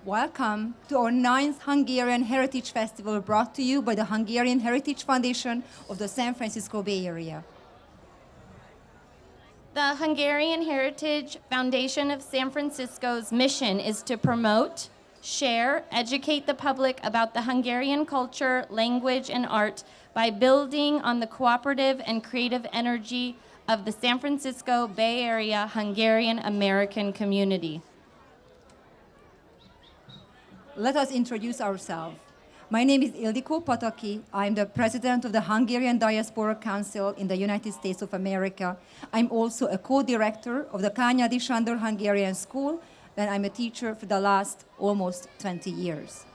Welcome to our ninth Hungarian Heritage Festival brought to you by the Hungarian Heritage Foundation of the San Francisco Bay Area. The Hungarian Heritage Foundation of San Francisco's mission is to promote, share, educate the public about the Hungarian culture, language, and art by building on the cooperative and creative energy of the San Francisco Bay Area Hungarian American community. Let us introduce ourselves. My name is Ildikó Pataki. I'm the president of the Hungarian Diaspora Council in the United States of America. I'm also a co-director of the Kányadi Sándor Hungarian School, and I'm a teacher for the last almost 20 years.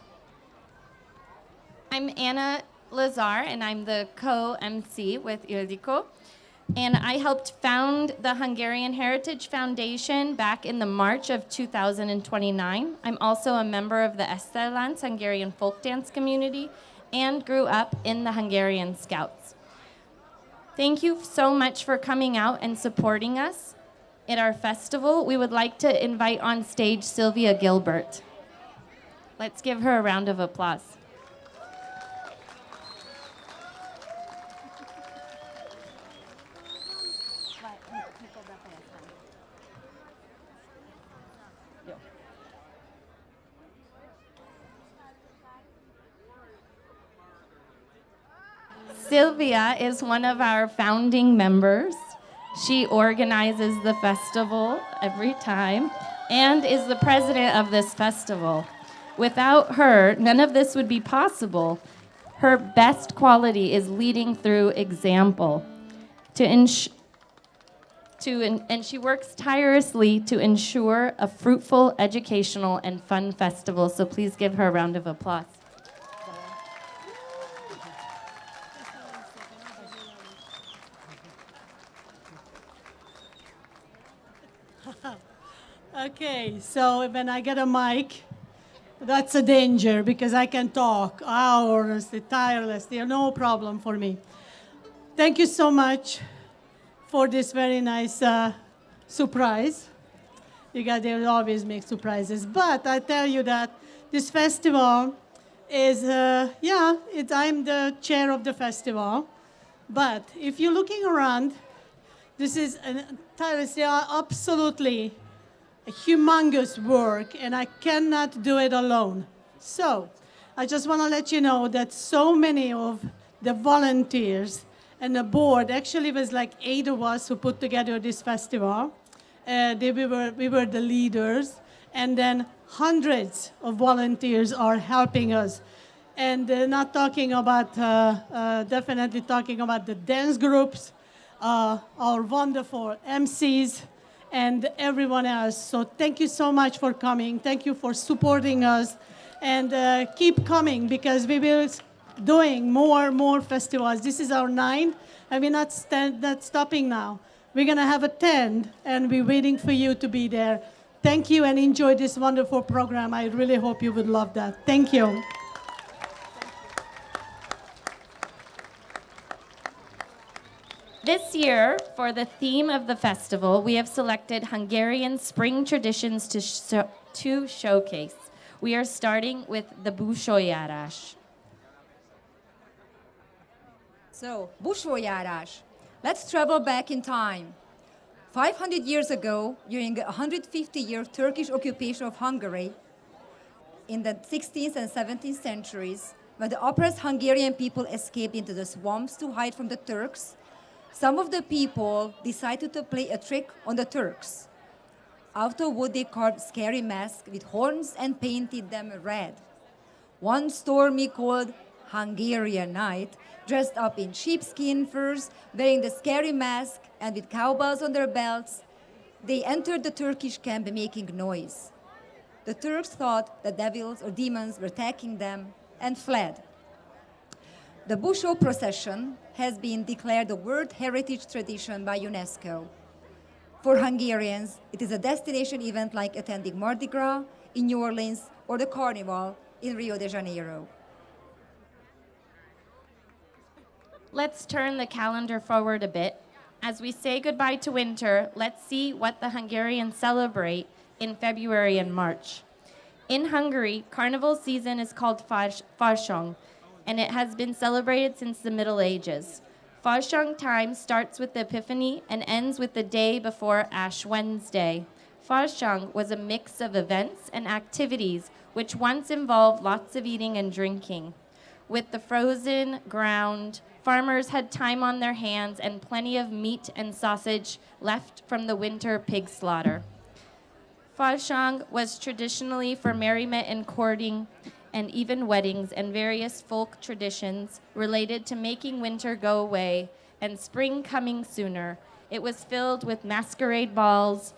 I'm Anna Lazar, and I'm the co-MC with Ildikó. And I helped found the Hungarian Heritage Foundation back in the March of 2029. I'm also a member of the Eszterlánc Hungarian folk dance community and grew up in the Hungarian Scouts. Thank you so much for coming out and supporting us at our festival. We would like to invite on stage Sylvia Gilbert. Let's give her a round of applause. Sylvia is one of our founding members. She organizes the festival every time and is the president of this festival. Without her, none of this would be possible. Her best quality is leading through example. And she works tirelessly to ensure a fruitful, educational, and fun festival. So please give her a round of applause. Okay, so when I get a mic, that's a danger because I can talk hours, tirelessly, no problem for me. Thank you so much for this very nice surprise. You guys, they always make surprises. But I tell you that this festival is, I'm the chair of the festival. But if you're looking around, this is tirelessly, absolutely a humongous work, and I cannot do it alone. So I just want to let you know that so many of the volunteers and the board, actually it was like 8 of us who put together this festival. We were the leaders, and then hundreds of volunteers are helping us. And not talking about, definitely talking about the dance groups, our wonderful MCs, and everyone else. So thank you so much for coming. Thank you for supporting us. And keep coming because we will doing more festivals. This is our 9th, and we're not stopping now. We're going to have a 10th, and we're waiting for you to be there. Thank you, and enjoy this wonderful program. I really hope you would love that. Thank you. This year, for the theme of the festival, we have selected Hungarian spring traditions to showcase. We are starting with the búsójárás. So, búsójárás. Let's travel back in time. 500 years ago, during a 150-year Turkish occupation of Hungary, in the 16th and 17th centuries, when the oppressed Hungarian people escaped into the swamps to hide from the Turks, some of the people decided to play a trick on the Turks. Out of wood, they carved scary masks with horns and painted them red. One stormy, cold Hungarian night, dressed up in sheepskin furs, wearing the scary mask and with cowbells on their belts, they entered the Turkish camp making noise. The Turks thought that devils or demons were attacking them and fled. The Busho procession has been declared a World Heritage Tradition by UNESCO. For Hungarians, it is a destination event like attending Mardi Gras in New Orleans or the Carnival in Rio de Janeiro. Let's turn the calendar forward a bit. As we say goodbye to winter, let's see what the Hungarians celebrate in February and March. In Hungary, carnival season is called Farsang, and it has been celebrated since the Middle Ages. Farsang time starts with the Epiphany and ends with the day before Ash Wednesday. Farsang was a mix of events and activities which once involved lots of eating and drinking. With the frozen ground, farmers had time on their hands and plenty of meat and sausage left from the winter pig slaughter. Farsang was traditionally for merriment and courting and even weddings and various folk traditions related to making winter go away and spring coming sooner. It was filled with masquerade balls,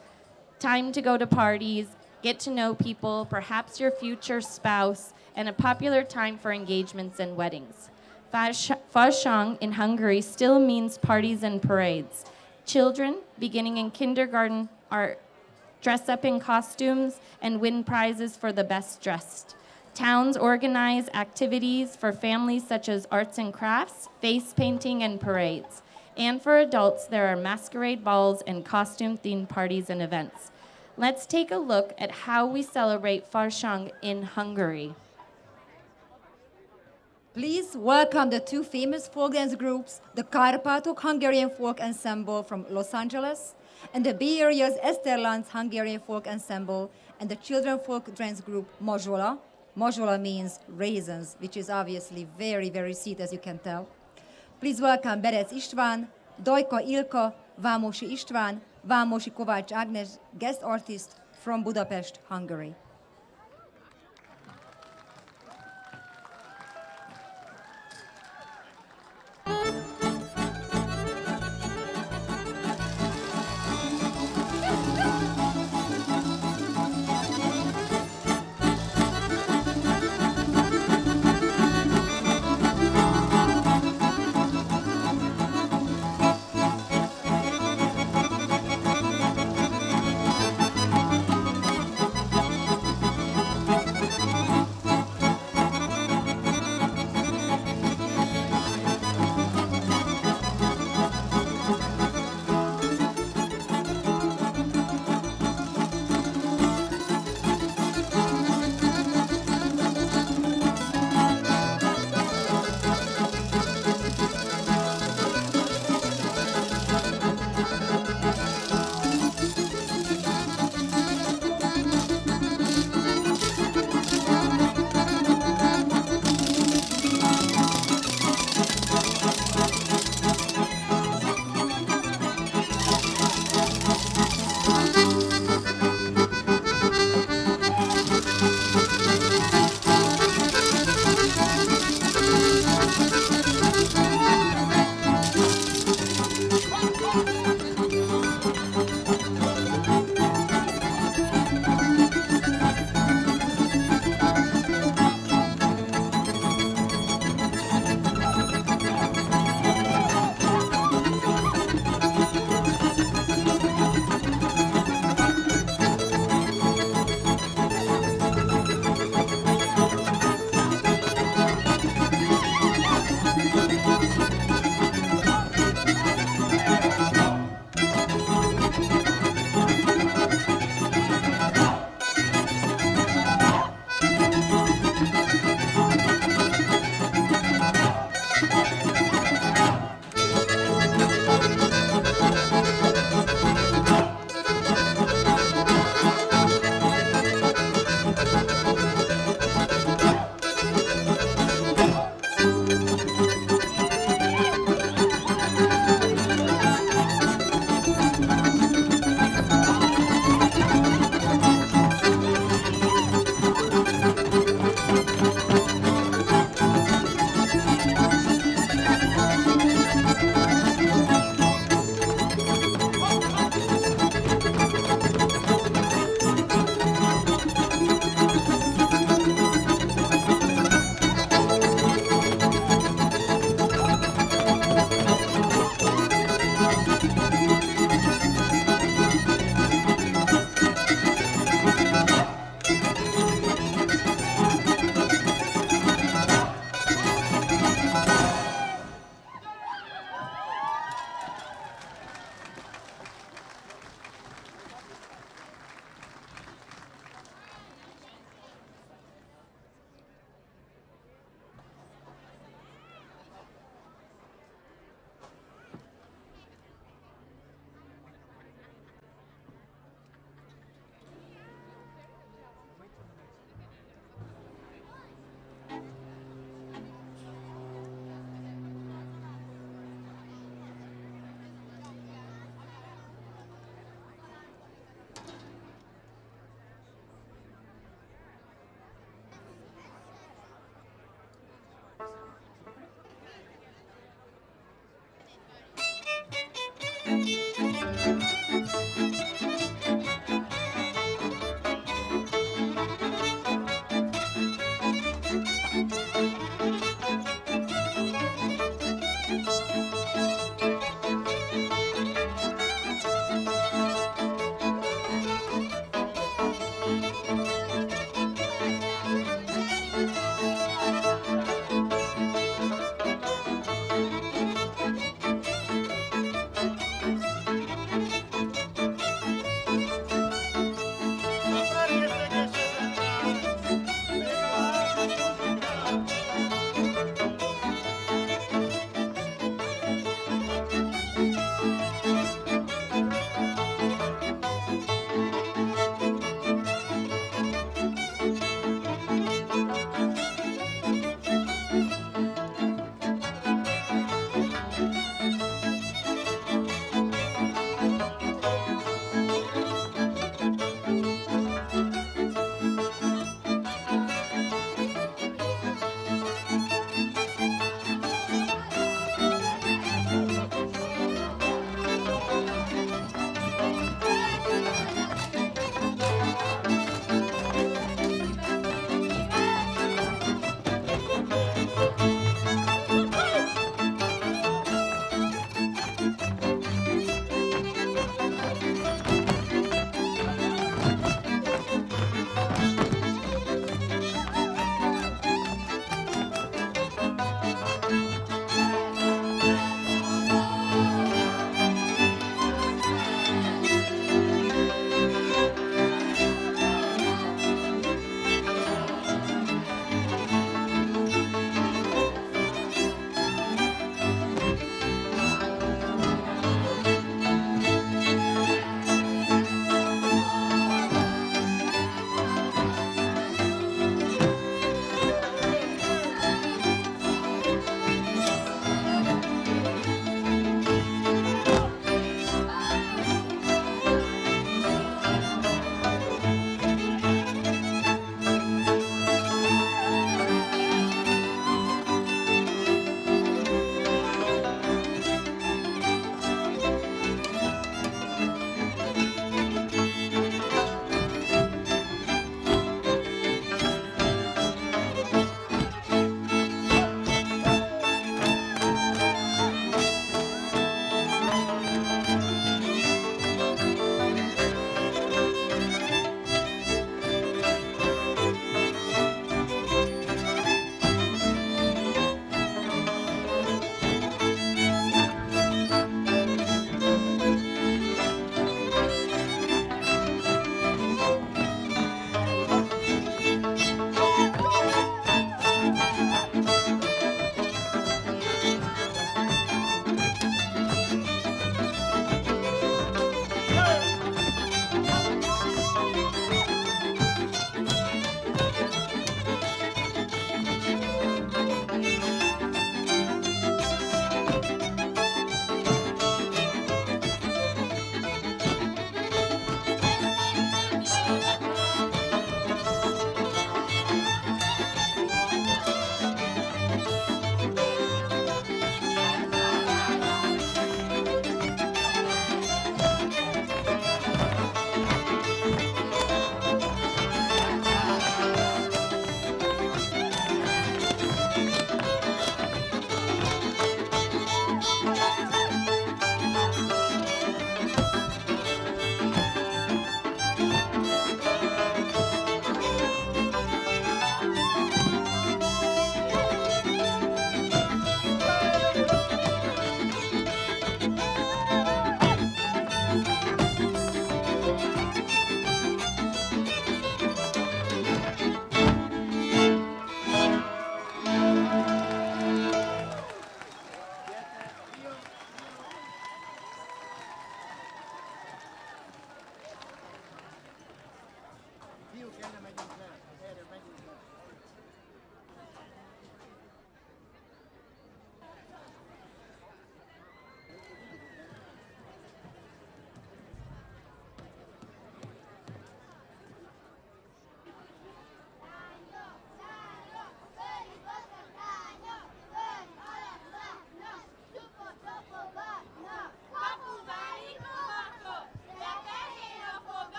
time to go to parties, get to know people, perhaps your future spouse, and a popular time for engagements and weddings. Farsang in Hungary still means parties and parades. Children, beginning in kindergarten, are dress up in costumes and win prizes for the best dressed. Towns organize activities for families such as arts and crafts, face painting, and parades. And for adults, there are masquerade balls and costume-themed parties and events. Let's take a look at how we celebrate Farsang in Hungary. Please welcome the two famous folk dance groups, the Kárpátok Hungarian Folk Ensemble from Los Angeles and the Bay Area's Esterlands Hungarian Folk Ensemble and the children folk dance group Mazsola. Mazsola means raisins, which is obviously very, very sweet, as you can tell. Please welcome Berec István, Dajka Ilka, Vámosi István, Vámosi Kovács Ágnes, guest artist from Budapest, Hungary.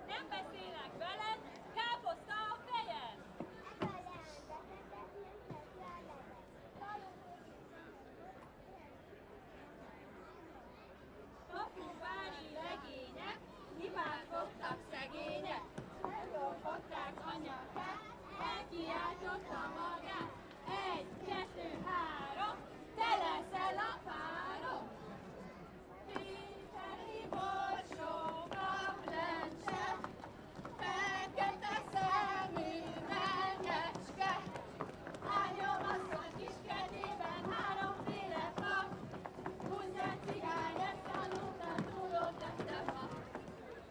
Nem beszélek veled, káposzta a fejed! Kapuvári legények, hibát fogtak szegények, elrobogták anyagát, elkiáltotta magát. 1, 2, 3, te leszel a párom! Péteri borsó, kaplencse, fekete szemű melkeske, ányomasszony kiskedében 3 féle fa, húzzát cigány, ezt tanultam, túlott lettem ma.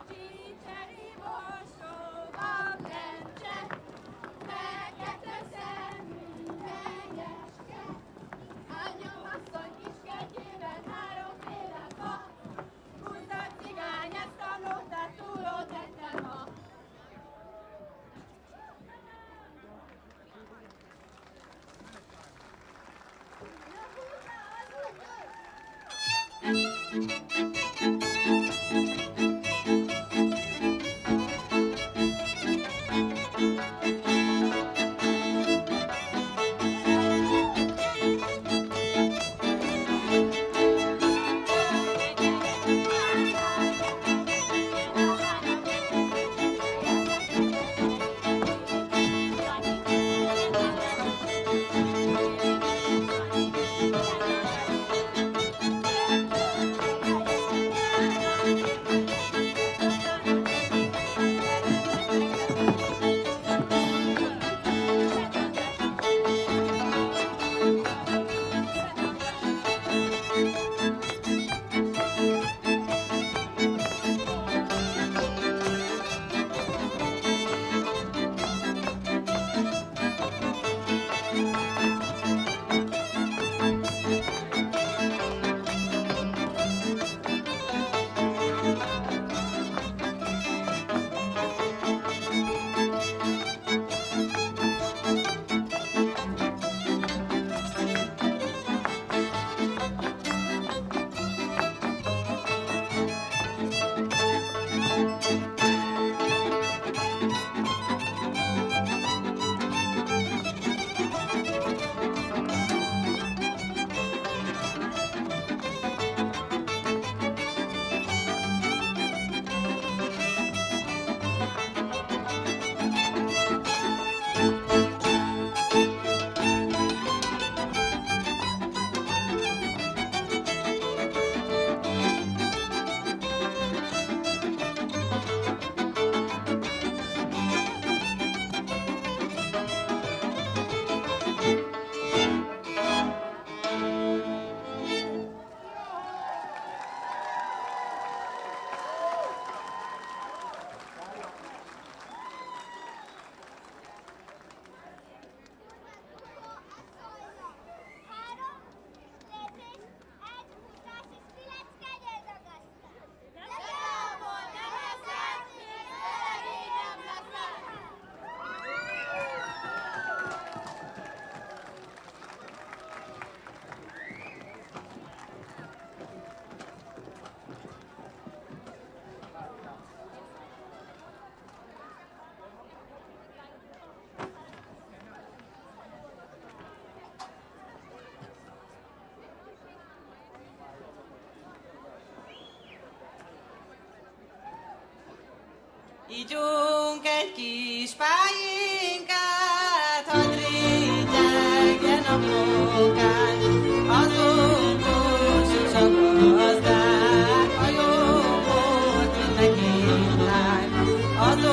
Péteri borsó, kaplencse, fekete szemű melkeske, ányomasszony kiskedében 3 féle fa, húzzát cigány, ezt tanultam, túlott lettem ma. Ígyunk egy kis pályénkát, hadd régyegjen a mókán, azon és a gazdák, a jó volt mindenki lány, azon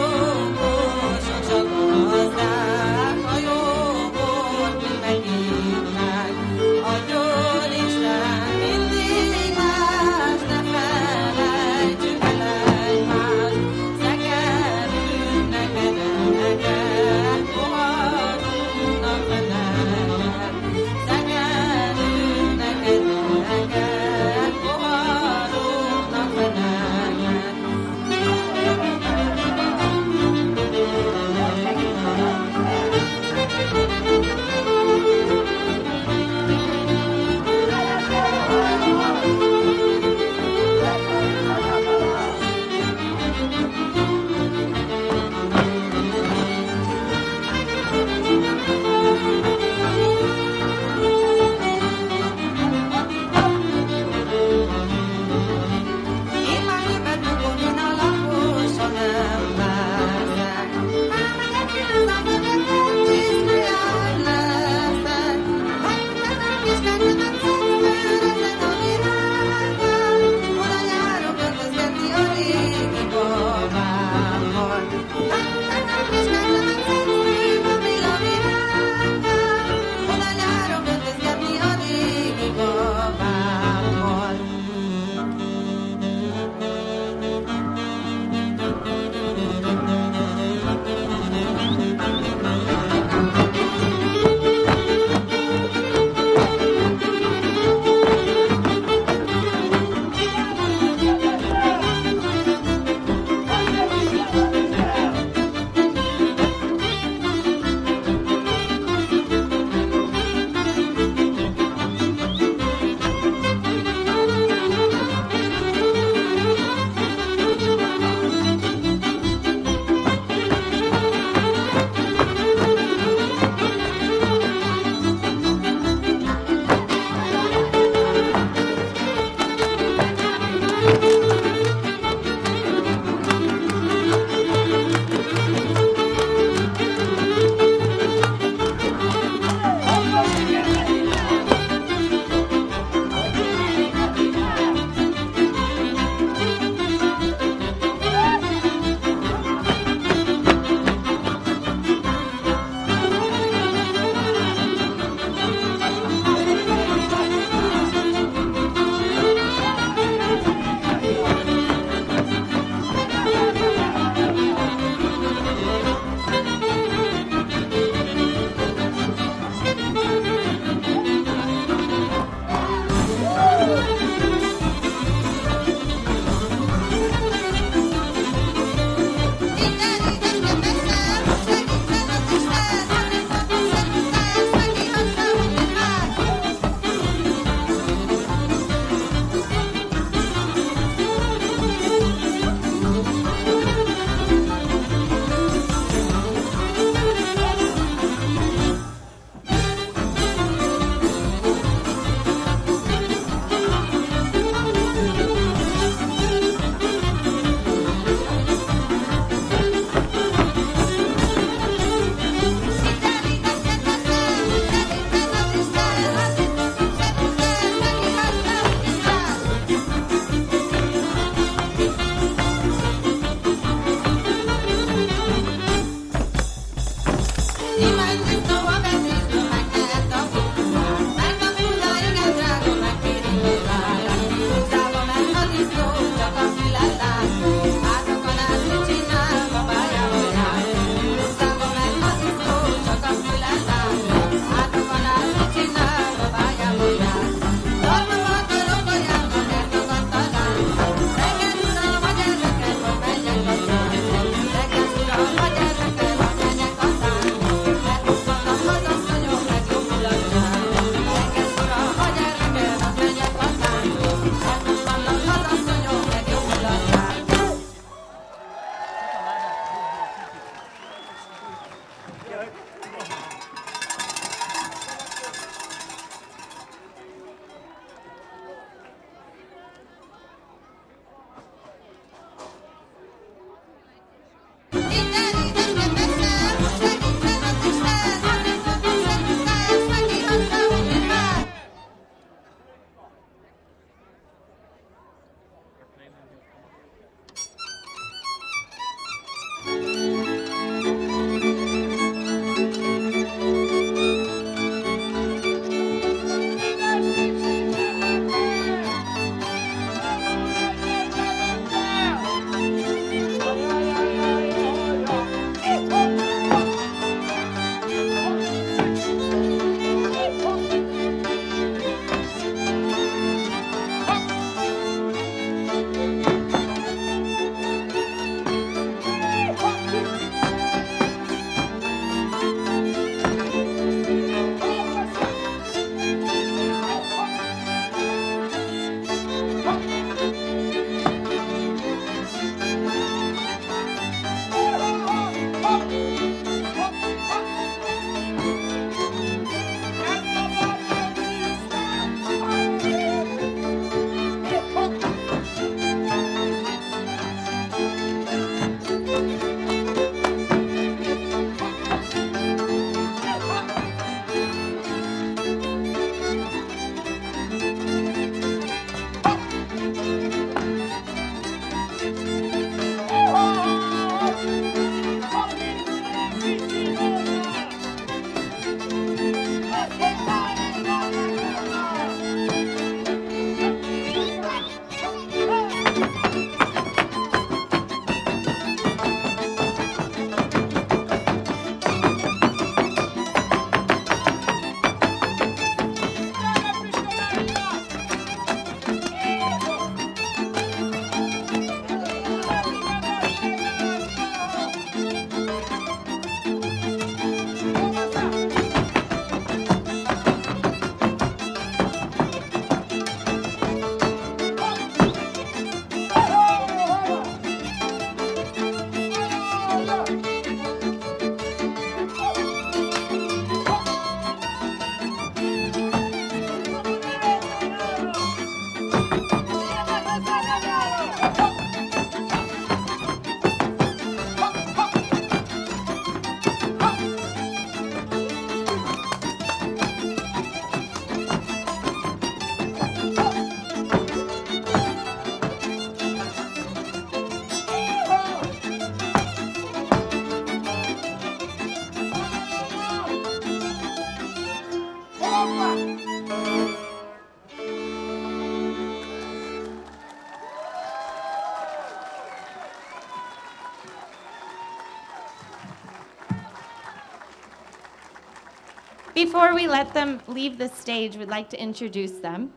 Before we let them leave the stage, we'd like to introduce them.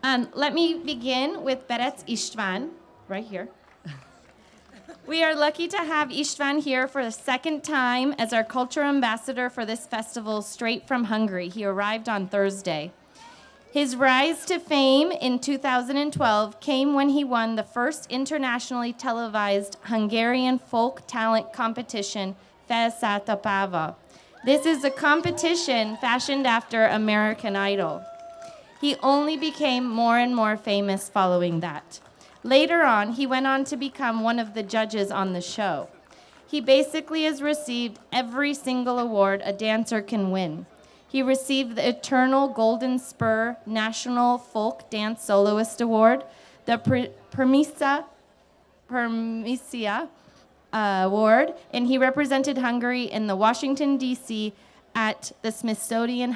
Let me begin with Berec István, right here. We are lucky to have István here for the second time as our cultural ambassador for this festival straight from Hungary. He arrived on Thursday. His rise to fame in 2012 came when he won the first internationally televised Hungarian folk talent competition, Felszállt Páva. This is a competition fashioned after American Idol. He only became more and more famous following that. Later on, he went on to become one of the judges on the show. He basically has received every single award a dancer can win. He received the Eternal Golden Spur National Folk Dance Soloist Award, the Permisia Award, and he represented Hungary in the Washington, D.C. at the Smithsonian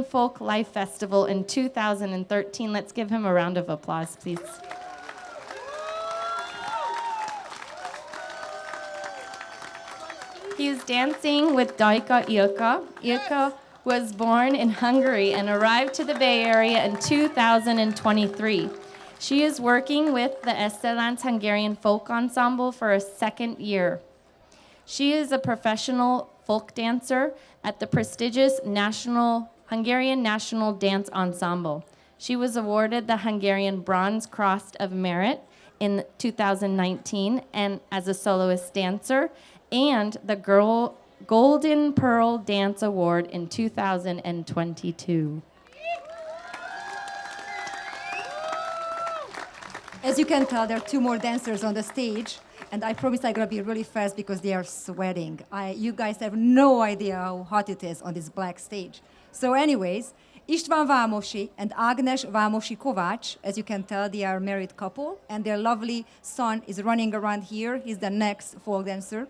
Folk Life Festival in 2013. Let's give him a round of applause, please. He is dancing with Dajka Ilka. Ilka was born in Hungary and arrived to the Bay Area in 2023. She is working with the Excellence Hungarian Folk Ensemble for a second year. She is a professional folk dancer at the prestigious Hungarian National Dance Ensemble. She was awarded the Hungarian Bronze Cross of Merit in 2019 and as a soloist dancer, and the Golden Pearl Dance Award in 2022. As you can tell, there are two more dancers on the stage, and I promise I'm gonna be really fast because they are sweating. You guys have no idea how hot it is on this black stage. So anyways, István Vámosi and Ágnes Vámosi Kovács, as you can tell, they are a married couple, and their lovely son is running around here. He's the next folk dancer.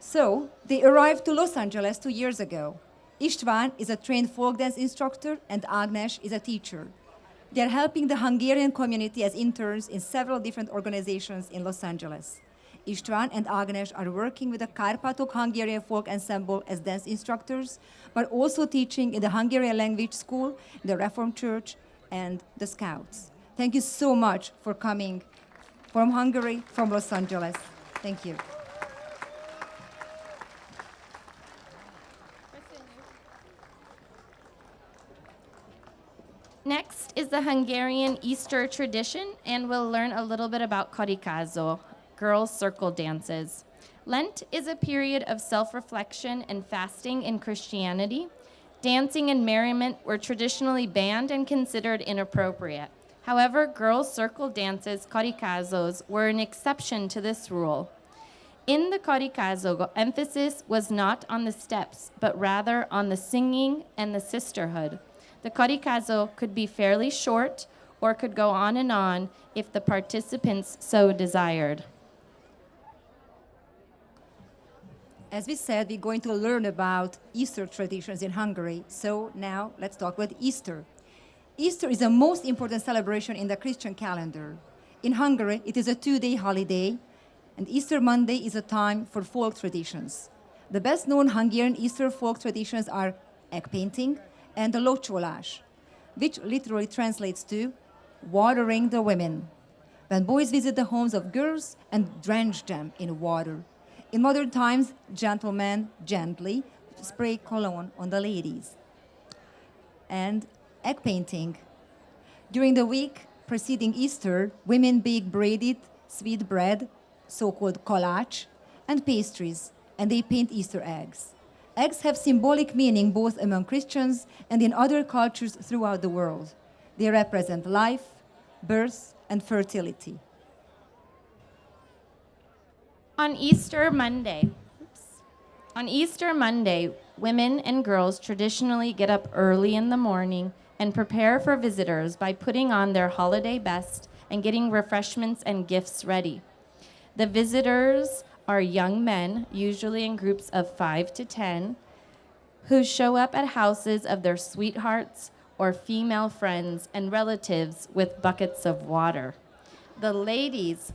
So they arrived to Los Angeles 2 years ago. István is a trained folk dance instructor, and Ágnes is a teacher. They're helping the Hungarian community as interns in several different organizations in Los Angeles. István and Ágnes are working with the Kárpátok Hungarian Folk Ensemble as dance instructors, but also teaching in the Hungarian Language School, the Reformed Church, and the Scouts. Thank you so much for coming from Hungary, from Los Angeles. Thank you. Next is the Hungarian Easter tradition, and we'll learn a little bit about karikázo, girls' circle dances. Lent is a period of self-reflection and fasting in Christianity. Dancing and merriment were traditionally banned and considered inappropriate. However, girls' circle dances, karikázos, were an exception to this rule. In the karikázo, emphasis was not on the steps, but rather on the singing and the sisterhood. The karikázo could be fairly short or could go on and on if the participants so desired. As we said, we're going to learn about Easter traditions in Hungary. So now let's talk about Easter. Easter is the most important celebration in the Christian calendar. In Hungary, it is a 2-day holiday, and Easter Monday is a time for folk traditions. The best known Hungarian Easter folk traditions are egg painting and the locsolás, which literally translates to watering the women, when boys visit the homes of girls and drench them in water. In modern times, gentlemen gently spray cologne on the ladies. And egg painting. During the week preceding Easter, women bake braided sweet bread, so-called kalács, and pastries, and they paint Easter eggs. Eggs have symbolic meaning both among Christians and in other cultures throughout the world. They represent life, birth, and fertility. On Easter Monday, women and girls traditionally get up early in the morning and prepare for visitors by putting on their holiday best and getting refreshments and gifts ready. The visitors are young men, usually in groups of 5 to 10, who show up at houses of their sweethearts or female friends and relatives with buckets of water. The lads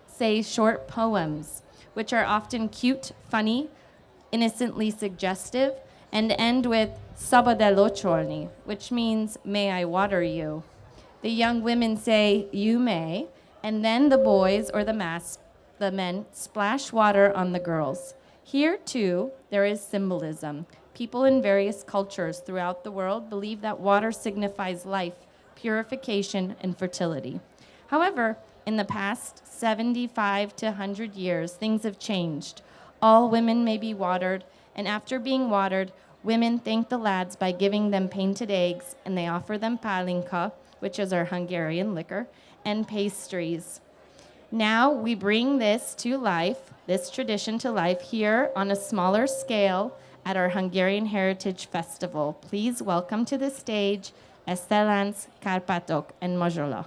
say short poems, which are often cute, funny, innocently suggestive, and end with Sabadelo which means, may I water you. The young women say, you may, and then the boys or the men splash water on the girls. Here, too, there is symbolism. People in various cultures throughout the world believe that water signifies life, purification, and fertility. However, in the past 75 to 100 years, things have changed. All women may be watered, and after being watered, women thank the lads by giving them painted eggs, and they offer them palinka, which is our Hungarian liquor, and pastries. Now we bring this to life, this tradition to life, here on a smaller scale at our Hungarian Heritage Festival. Please welcome to the stage Estelánc, Kárpátok, and Mazsola.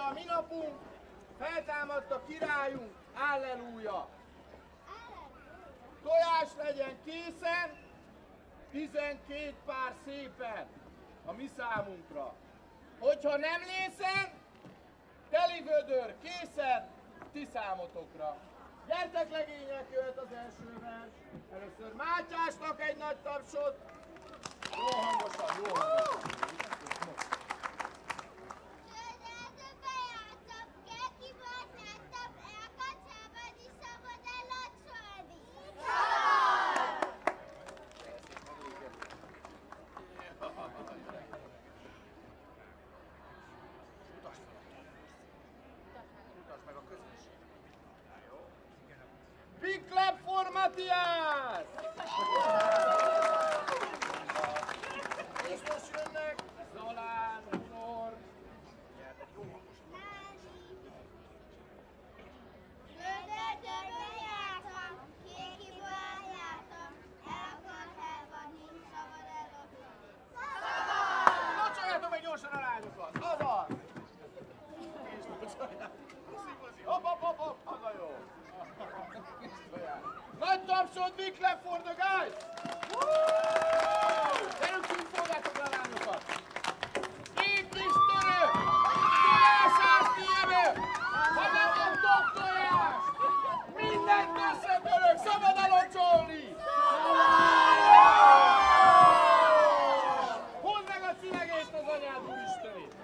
a mi napunk, feltámadt a királyunk, Alleluja! Tojás legyen készen, 12 pár szépen a mi számunkra. Hogyha nem lészen, teli vödör készen, ti számotokra. Gyertek legények, jöhet az első vers. Először Mátyásnak egy nagy tapsot. Jó hangosan, jó hangosan. Big clap for Matthias! És most jönnek Zolán, Hunor. Locsoljátok meg gyorsan a lányokat! Azaz! És locsoljátok! Hopp, hopp, hopp, hopp! Az a jó! Nagy tapsot, big clap for the guys! Gyerünk, fogjátok le a lányokat! Két kis törő! Tojásás tiédő! Hallgatok tojás! Mindent összetörök, szabad elocsolni! Hozd meg a cinegést az anyád, úristenét!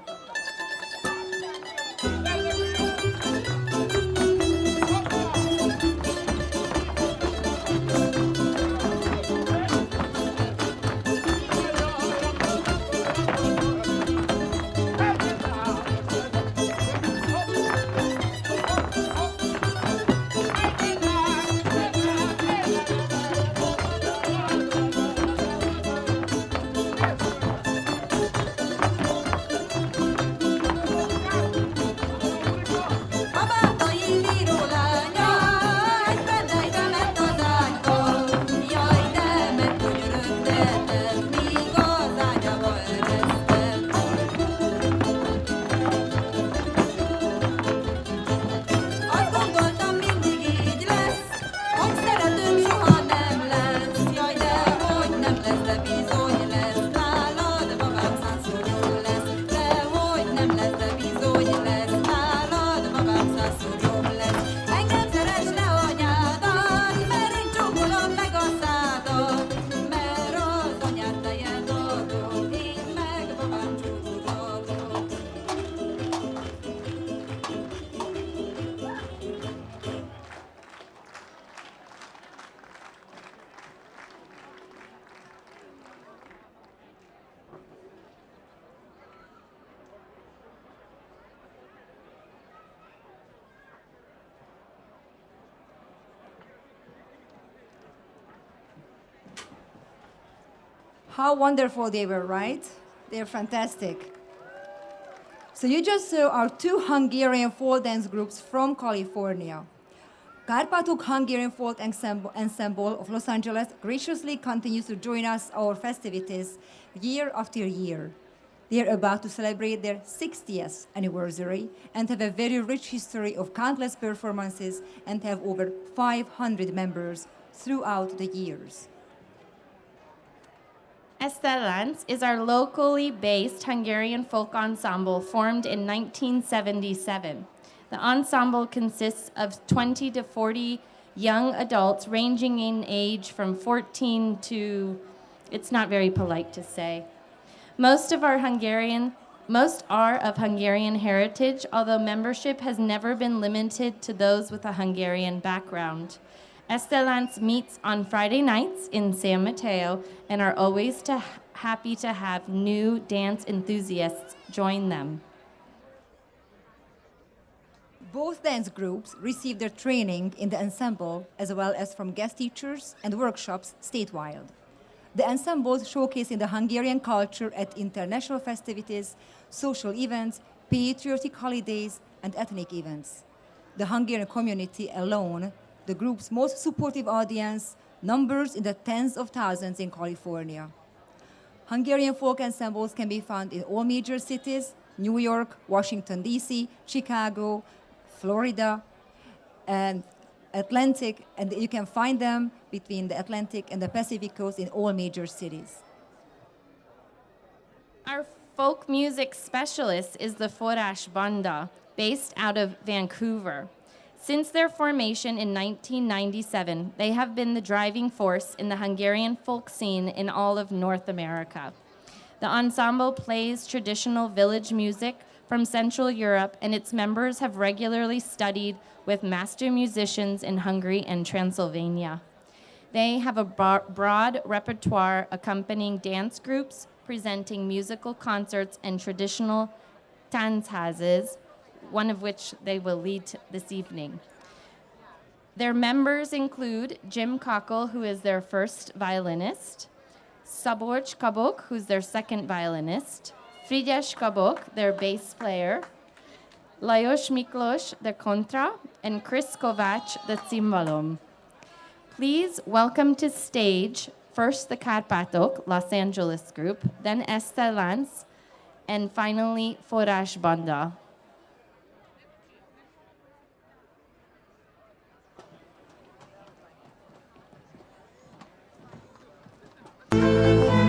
How wonderful they were, right? They're fantastic. So you just saw our two Hungarian folk dance groups from California. Kárpátok Hungarian Folk Ensemble of Los Angeles graciously continues to join us our festivities year after year. They are about to celebrate their 60th anniversary and have a very rich history of countless performances and have over 500 members throughout the years. Estelánc is our locally based Hungarian folk ensemble formed in 1977. The ensemble consists of 20 to 40 young adults ranging in age from 14 to, it's not very polite to say. Most are of Hungarian heritage, although membership has never been limited to those with a Hungarian background. Estelánc meets on Friday nights in San Mateo and are always happy to have new dance enthusiasts join them. Both dance groups receive their training in the ensemble as well as from guest teachers and workshops statewide. The ensembles showcasing the Hungarian culture at international festivities, social events, patriotic holidays, and ethnic events. The Hungarian community alone, the group's most supportive audience, numbers in the tens of thousands in California. Hungarian folk ensembles can be found in all major cities, New York, Washington, D.C., Chicago, Florida, and Atlantic, and you can find them between the Atlantic and the Pacific coast in all major cities. Our folk music specialist is the Forrás Banda, based out of Vancouver. Since their formation in 1997, they have been the driving force in the Hungarian folk scene in all of North America. The ensemble plays traditional village music from Central Europe, and its members have regularly studied with master musicians in Hungary and Transylvania. They have a broad repertoire accompanying dance groups, presenting musical concerts and traditional tanzházes, one of which they will lead this evening. Their members include Jim Cockle, who is their first violinist, Szabolcs Kabok, who's their second violinist, Frigyes Kabok, their bass player, Lajos Miklós, the contra, and Chris Kovács, the cimbalom. Please welcome to stage first the Kárpátok, Los Angeles group, then Estelance, and finally Forrás Banda.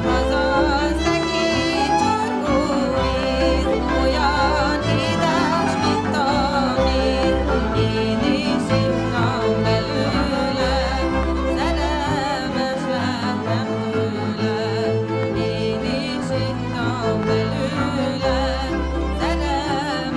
Az a szegény csongó víz, olyan édes, mint a víz. Én is ittam belőle, szerelmes lettem tőle. Én is ittam belőle, szerelmes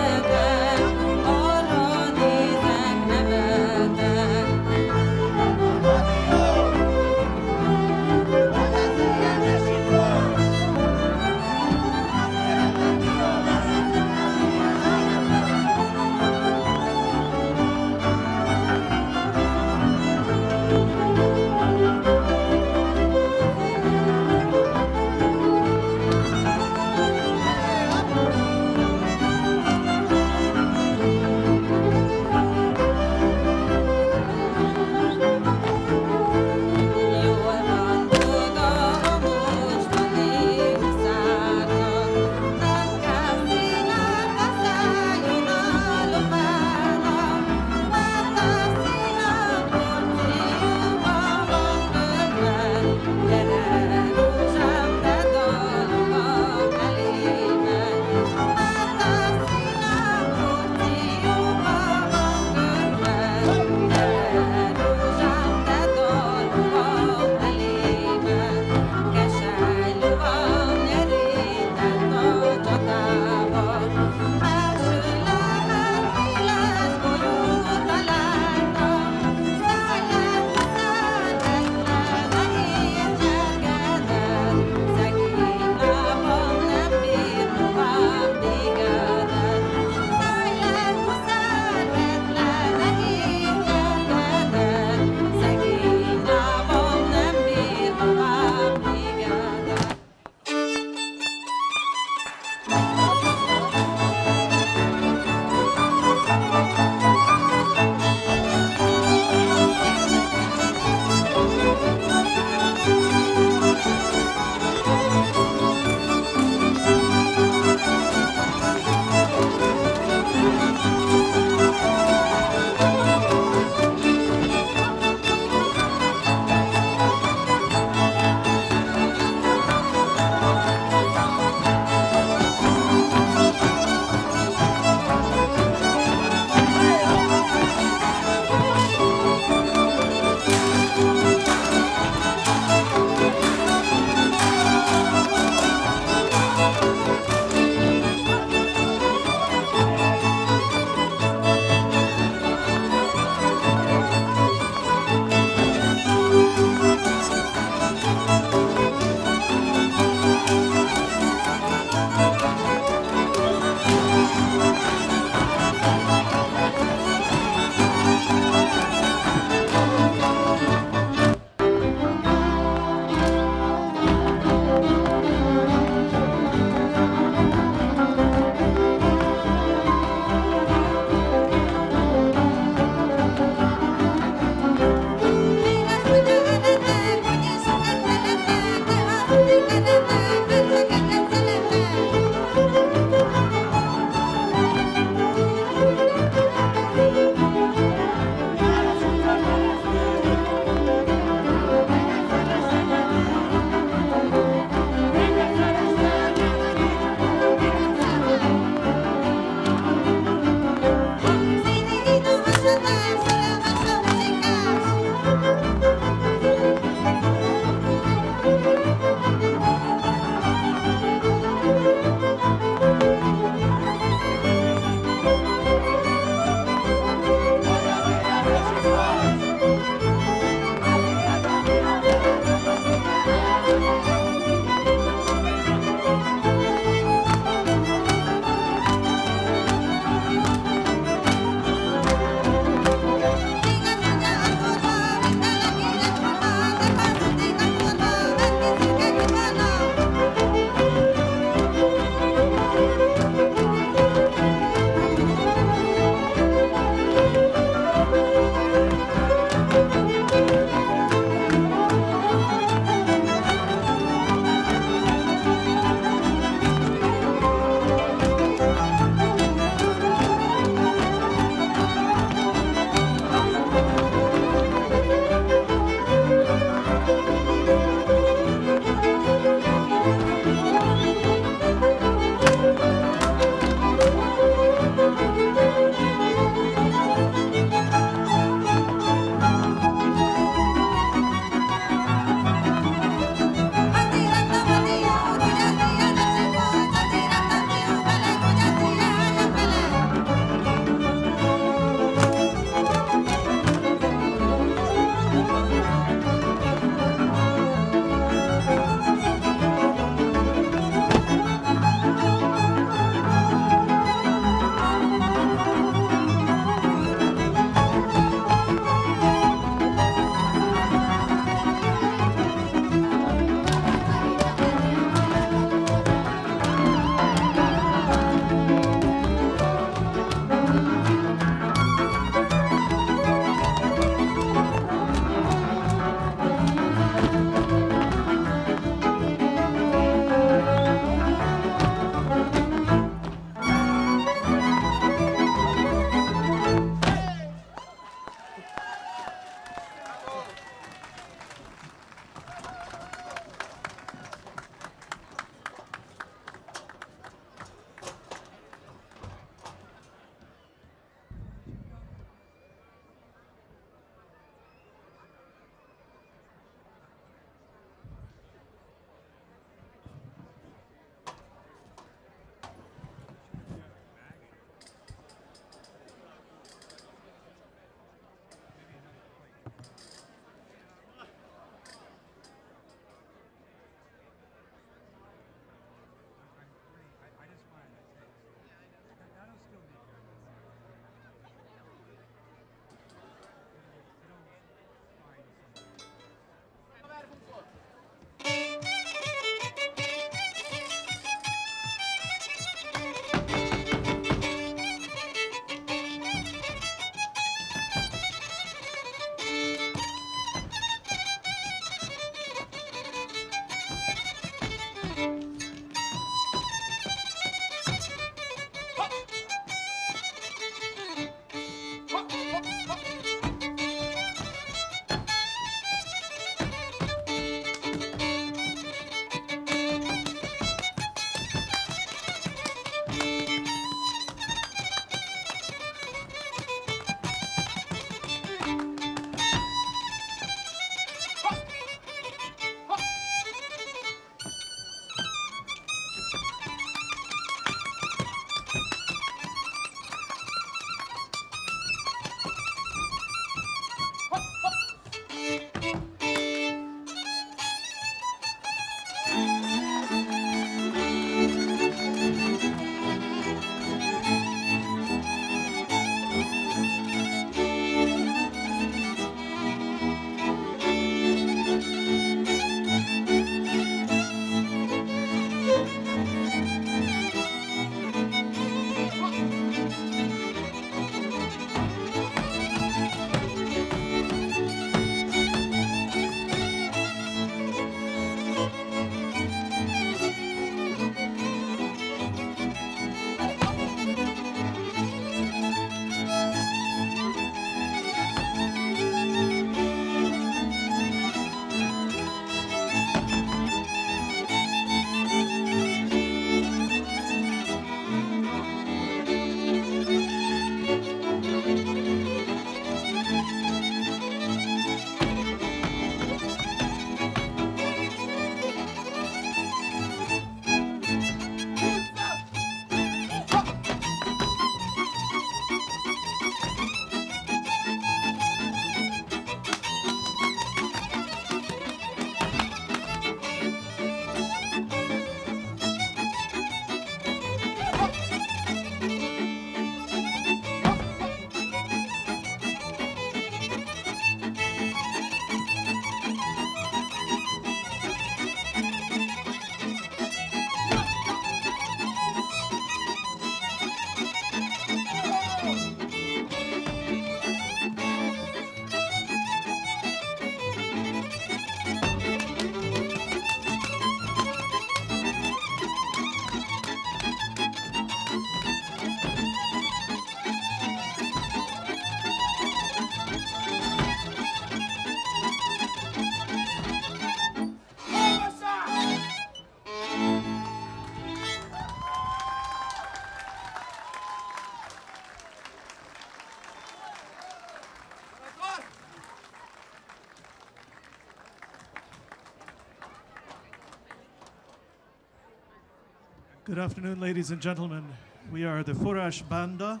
Good afternoon, ladies and gentlemen. We are the Furash Banda.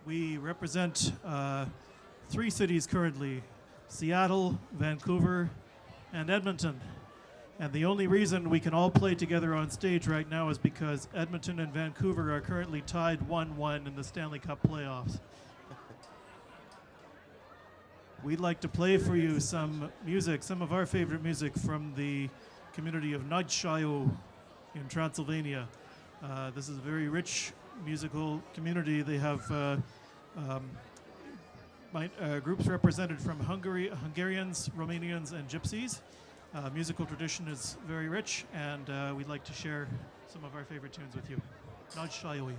We represent three cities currently: Seattle, Vancouver, and Edmonton. And the only reason we can all play together on stage right now is because Edmonton and Vancouver are currently tied 1-1 in the Stanley Cup playoffs. We'd like to play for you some music, some of our favorite music from the community of Nagysajó in Transylvania. This is a very rich musical community. They have groups represented from Hungary, Hungarians, Romanians, and Gypsies. Musical tradition is very rich, and we'd like to share some of our favorite tunes with you. Nagysajó.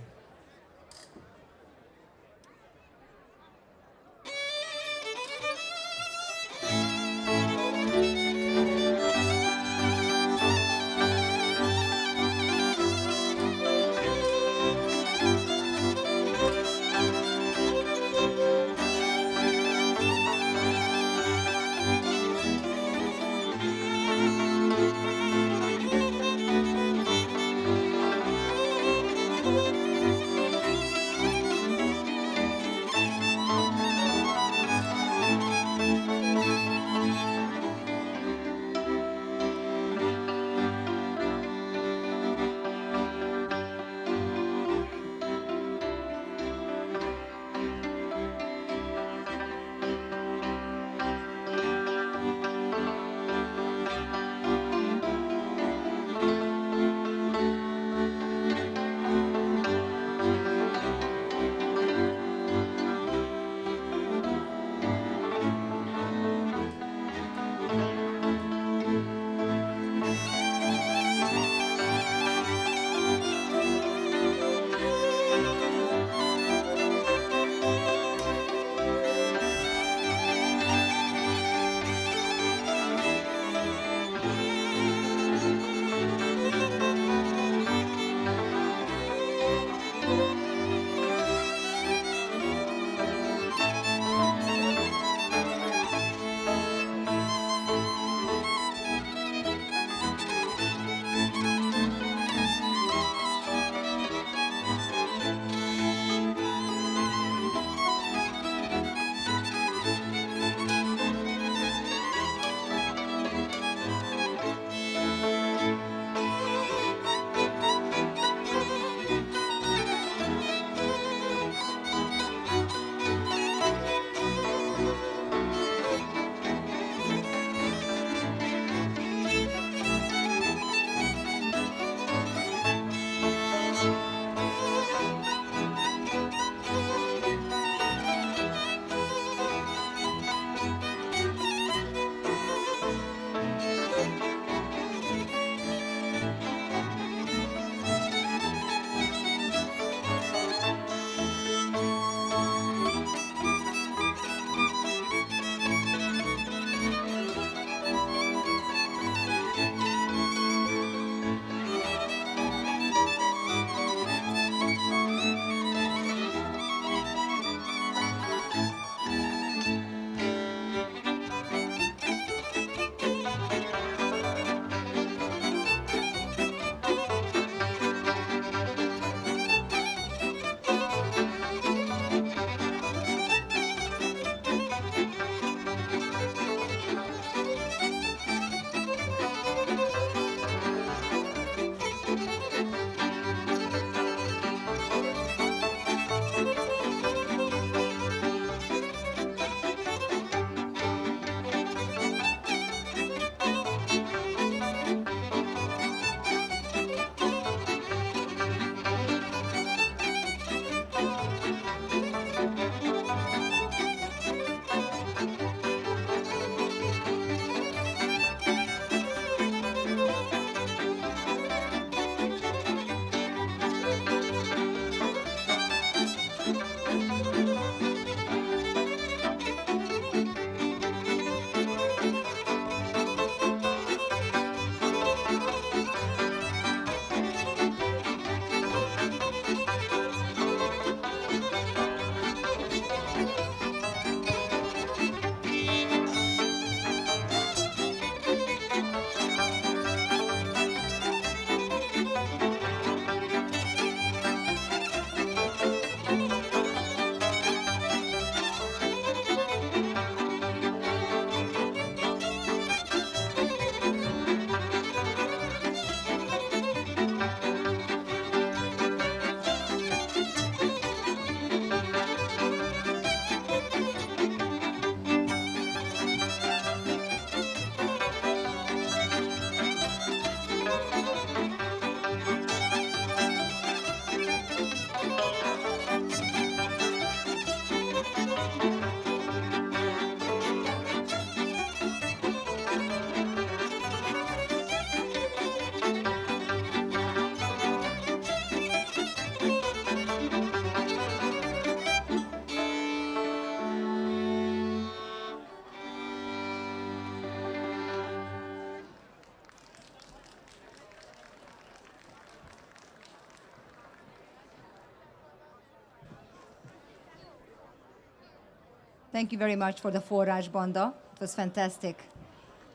Thank you very much for the Forrás Banda. It was fantastic.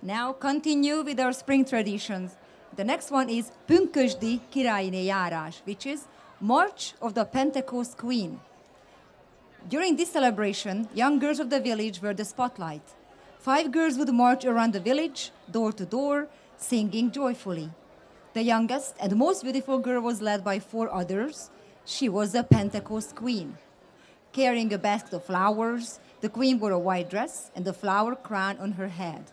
Now continue with our spring traditions. The next one is Pünkösdi Királyné járás, which is March of the Pentecost Queen. During this celebration, young girls of the village were the spotlight. 5 girls would march around the village, door to door, singing joyfully. The youngest and most beautiful girl was led by 4 others. She was the Pentecost Queen. Carrying a basket of flowers, the queen wore a white dress and a flower crown on her head.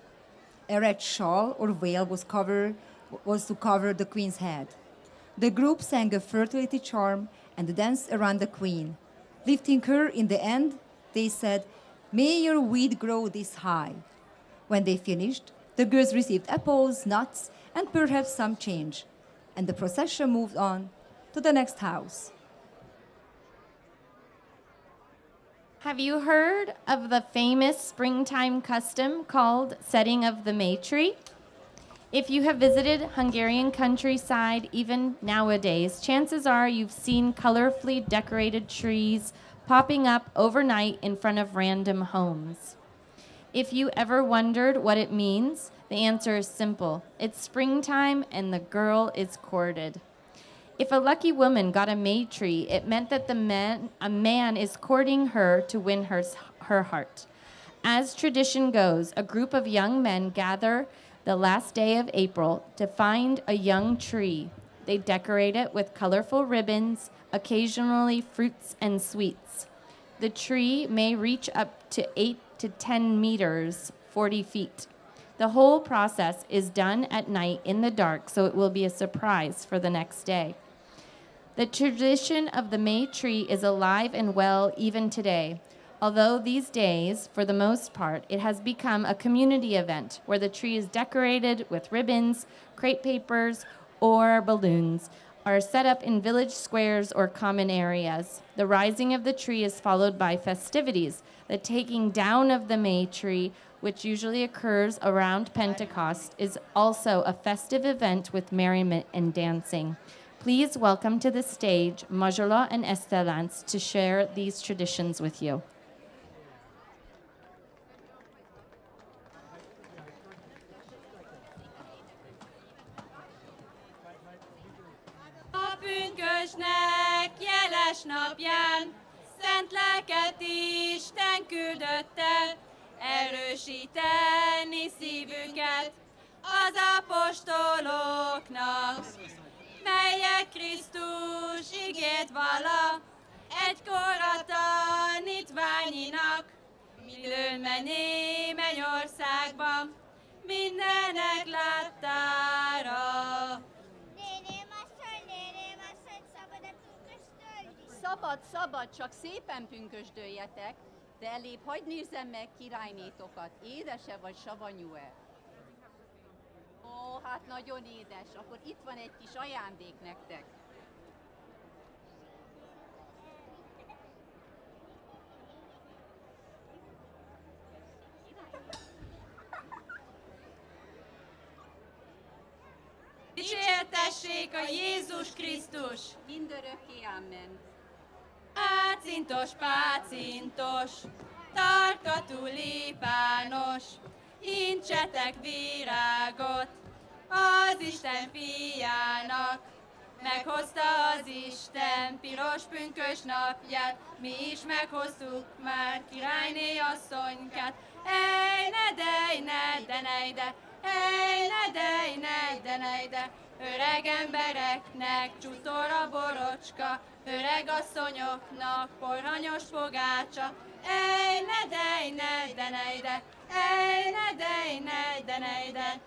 A red shawl or veil was to cover the queen's head. The group sang a fertility charm and danced around the queen. Lifting her in the end, they said, "May your wheat grow this high." When they finished, the girls received apples, nuts, and perhaps some change, and the procession moved on to the next house. Have you heard of the famous springtime custom called setting of the May tree? If you have visited Hungarian countryside even nowadays, chances are you've seen colorfully decorated trees popping up overnight in front of random homes. If you ever wondered what it means, the answer is simple. It's springtime and the girl is courted. If a lucky woman got a May tree, it meant that a man is courting her to win her heart. As tradition goes, a group of young men gather the last day of April to find a young tree. They decorate it with colorful ribbons, occasionally fruits and sweets. The tree may reach up to 8 to 10 meters, 40 feet. The whole process is done at night in the dark, so it will be a surprise for the next day. The tradition of the May tree is alive and well even today, although these days, for the most part, it has become a community event where the tree is decorated with ribbons, crepe papers, or balloons, are set up in village squares or common areas. The rising of the tree is followed by festivities. The taking down of the May tree, which usually occurs around Pentecost, is also a festive event with merriment and dancing. Please welcome to the stage Mazsola and Estelance to share these traditions with you. A pünkösnek jeles napján szent lelket Isten küldött el, erősíteni szívüket az apostoloknak, melyek Krisztus igét vala, egykor a tanítványinak, midőn menni mennyországba, mindenek láttára. Szabad, szabad, csak szépen pünkösdöljetek, de elébb hadd nézzem meg királynétokat, édese vagy savanyú-e? Ó, hát nagyon édes, akkor itt van egy kis ajándék nektek. Dicsértessék a Jézus Krisztus! Mindörökké, amen. Ácintos, pácintos, tarka tulipános, incsetek virágot az Isten fiának. Meghozta az Isten piros pünkös napját, mi is meghoztuk már királyné asszonykát. Ej, ne dej, ne denejde, ej, ne dej, ne denejde, öreg embereknek csutor a borocska, öreg asszonyoknak porhanyos pogácsa. Ej, ne dej, ne denejde, ej, ne dej, ne denejde.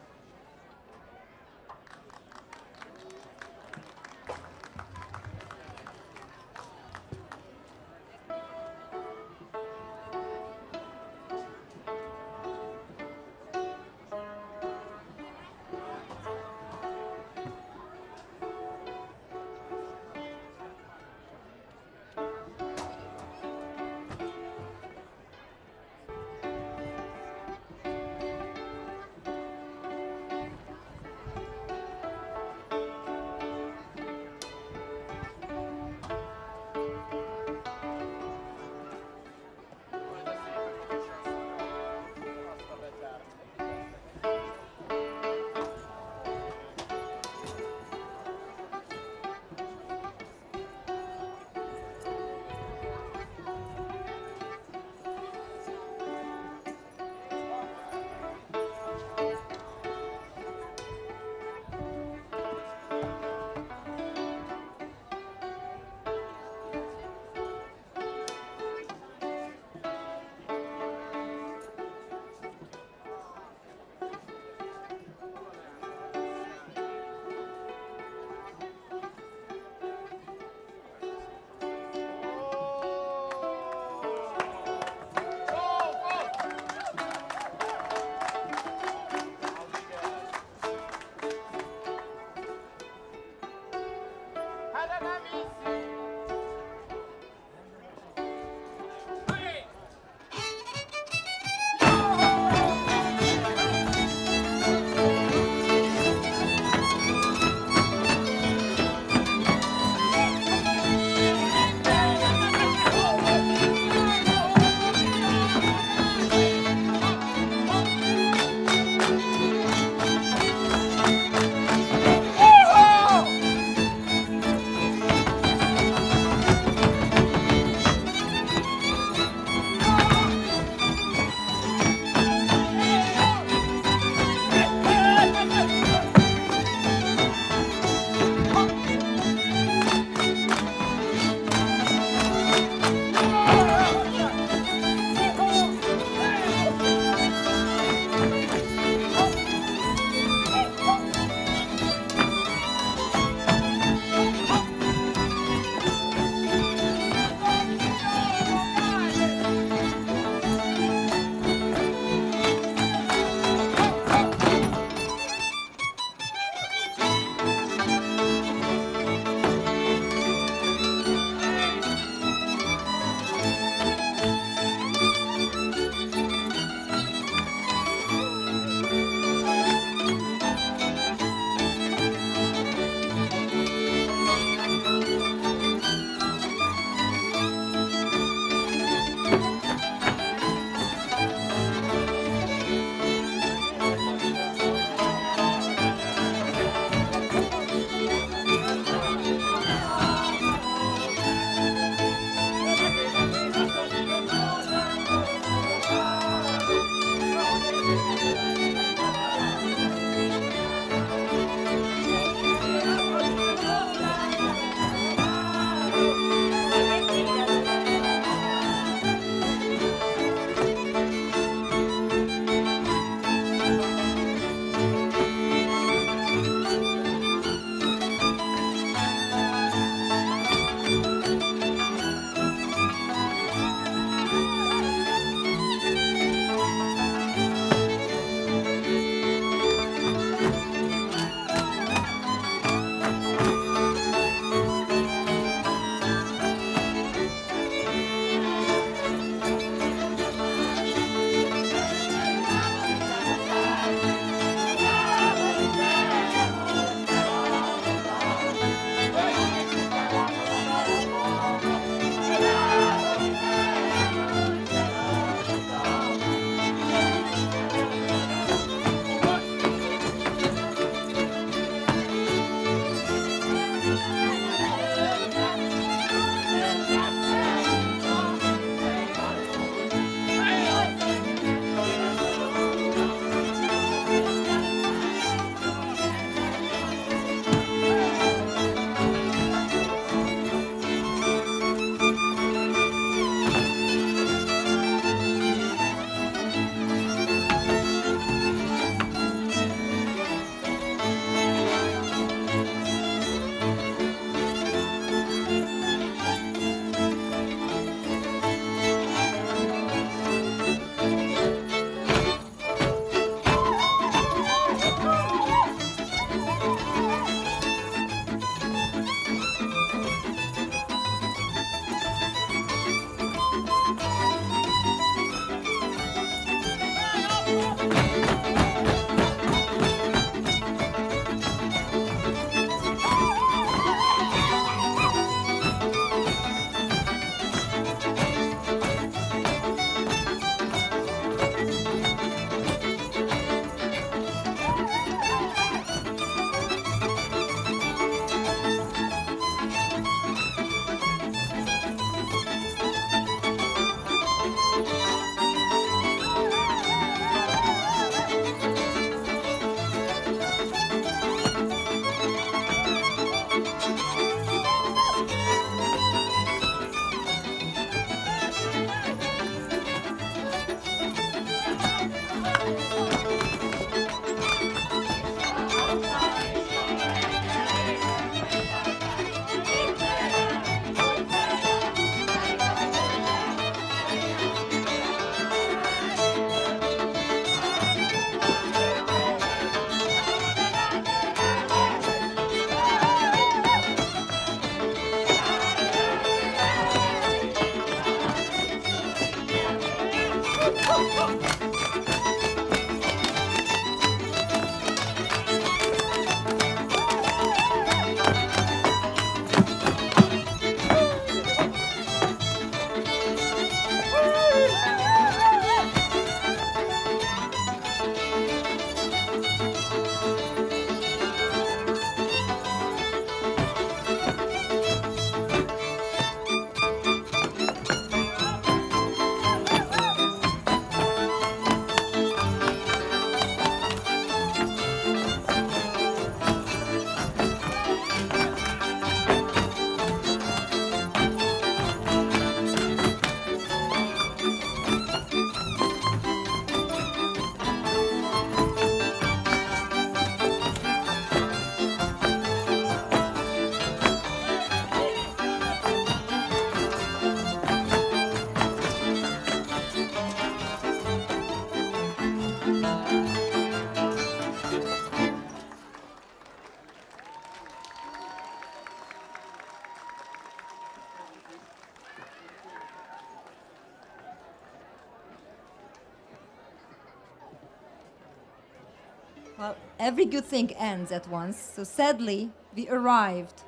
Well, every good thing ends at once, so sadly, we arrived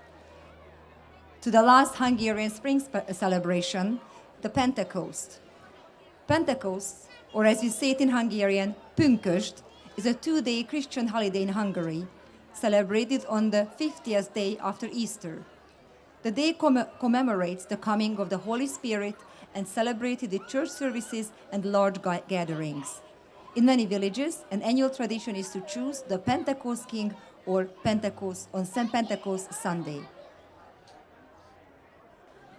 to the last Hungarian spring celebration, the Pentecost. Pentecost, or as we say it in Hungarian, Pünkösd, is a 2-day Christian holiday in Hungary, celebrated on the 50th day after Easter. The day commemorates the coming of the Holy Spirit and celebrated with church services and large gatherings. In many villages, an annual tradition is to choose the Pentecost King or Pentecost on St. Pentecost Sunday.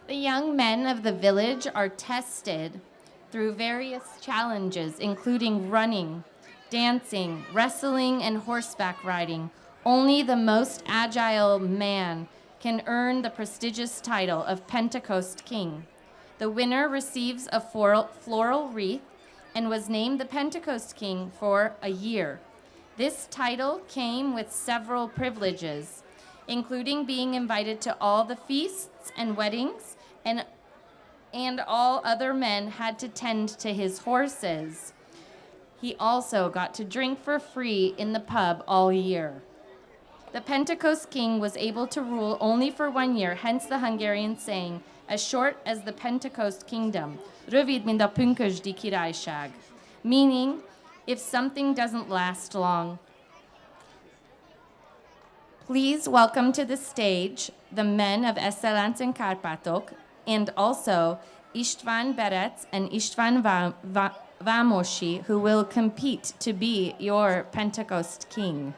The young men of the village are tested through various challenges, including running, dancing, wrestling, and horseback riding. Only the most agile man can earn the prestigious title of Pentecost King. The winner receives a floral wreath and was named the Pentecost King for a year. This title came with several privileges, including being invited to all the feasts and weddings, and all other men had to tend to his horses. He also got to drink for free in the pub all year. The Pentecost King was able to rule only for 1 year, hence the Hungarian saying, as short as the Pentecost Kingdom, rövid, mint a pünkösdi királyság, meaning, if something doesn't last long. Please welcome to the stage the men of Eszterlánc and Kárpátok, and also István Berec and István Vámosi, who will compete to be your Pentecost King.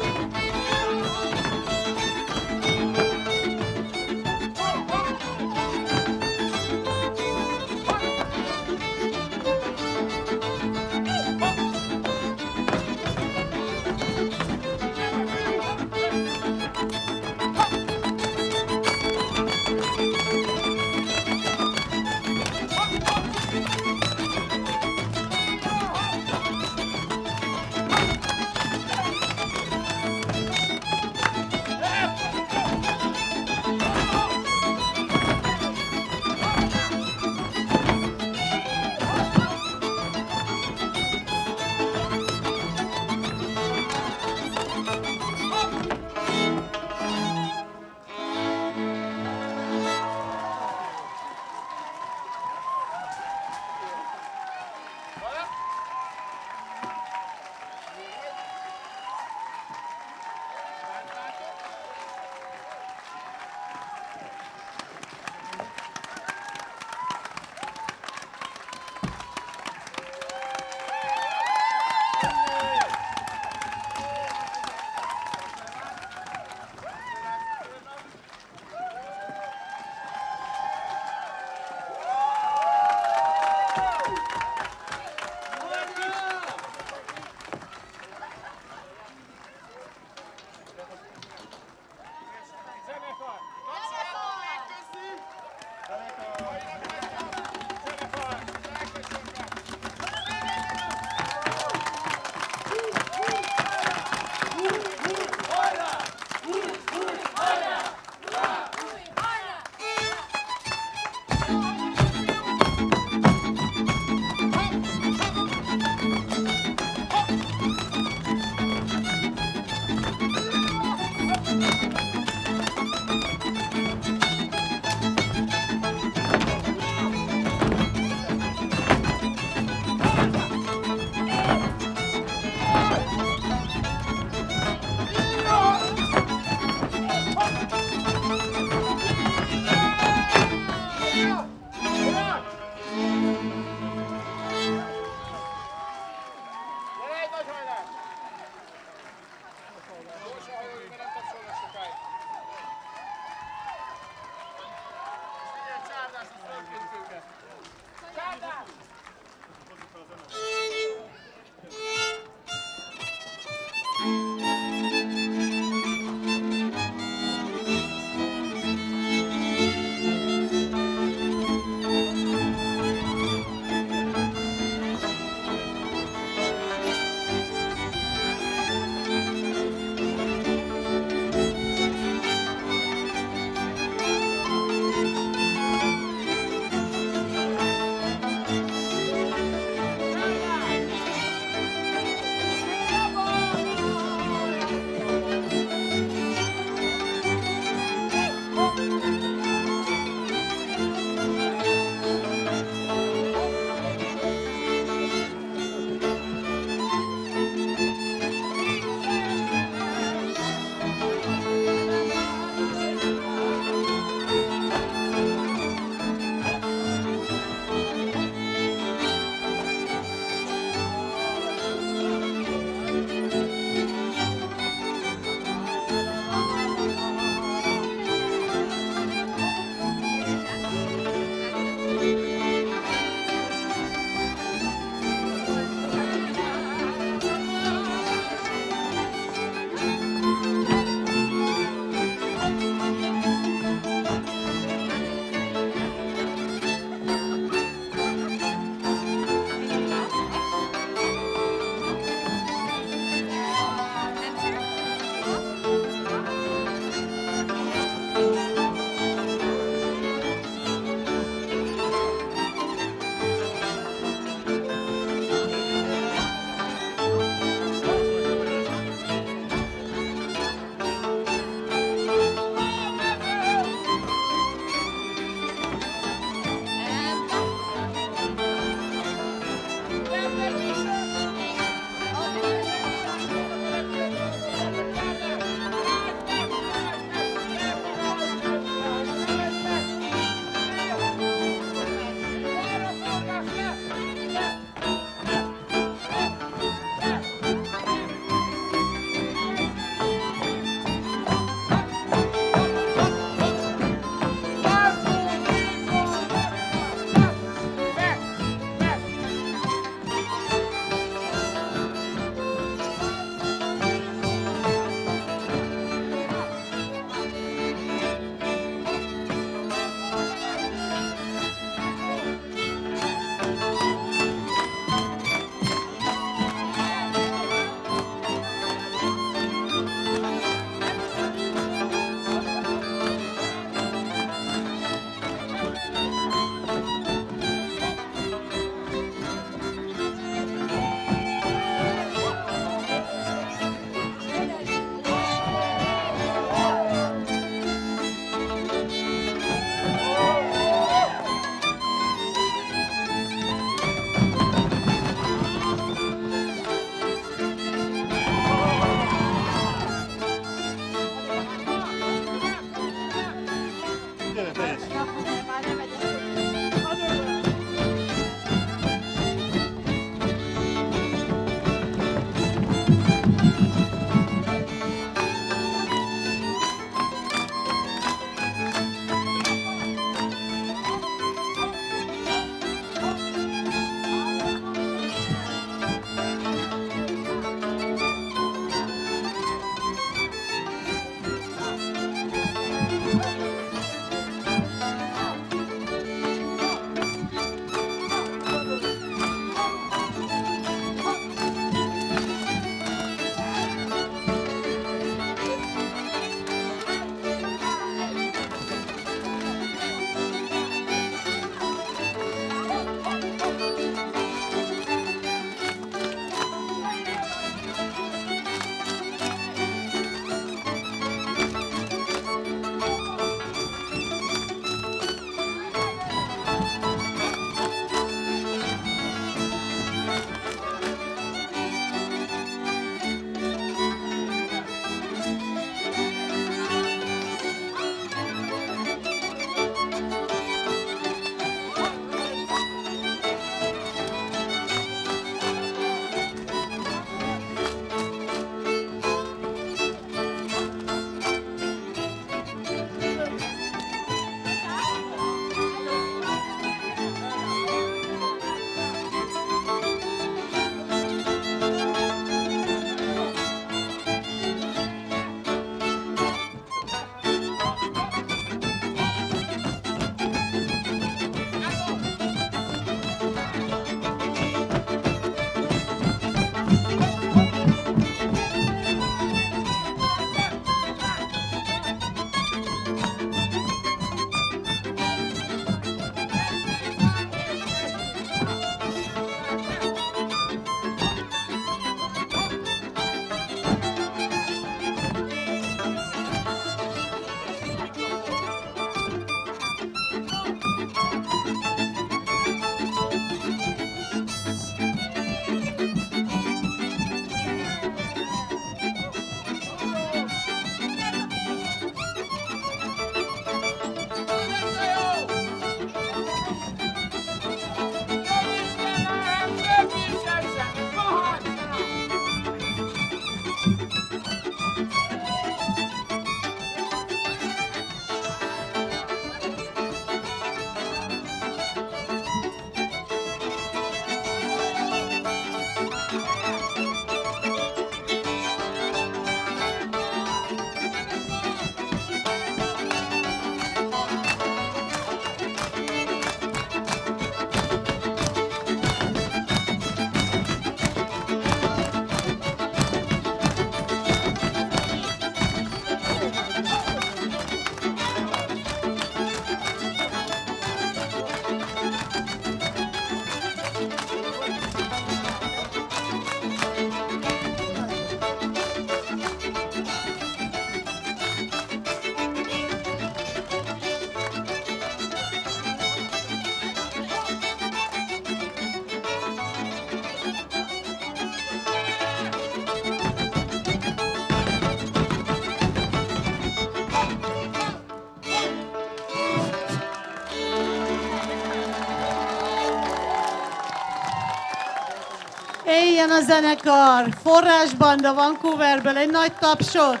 Éljen a zenekar! Forrásbanda Vancouverből, egy nagy tapsot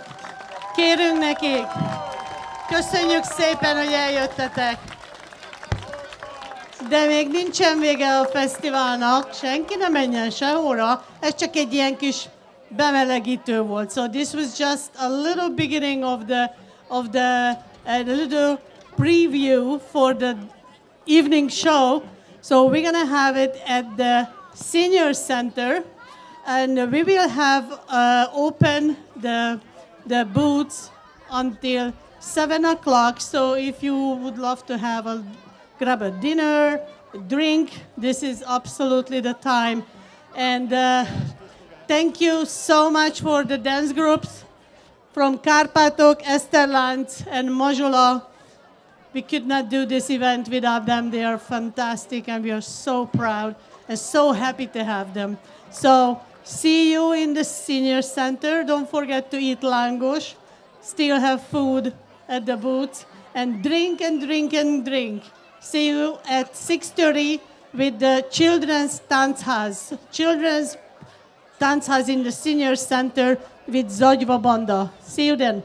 kérünk nekik. Köszönjük szépen, hogy eljöttetek. De még nincsen vége a fesztiválnak, senki ne menjen sehova, ez csak egy ilyen kis bemelegítő volt. So this was just a little beginning of the a little preview for the evening show. So we're gonna have it at the Senior Center, and we will have open the booths until 7 o'clock. So if you would love to grab a dinner, a drink, this is absolutely the time. And thank you so much for the dance groups from Kárpátok, Eszterland, and Mazsola. We could not do this event without them. They are fantastic, and we are so proud and so happy to have them. So see you in the Senior Center. Don't forget to eat langos. Still have food at the booth. And drink and drink and drink. See you at 6:30 with the Children's Tanzhaus. Children's Táncház in the Senior Center with Zagyva Banda. See you then.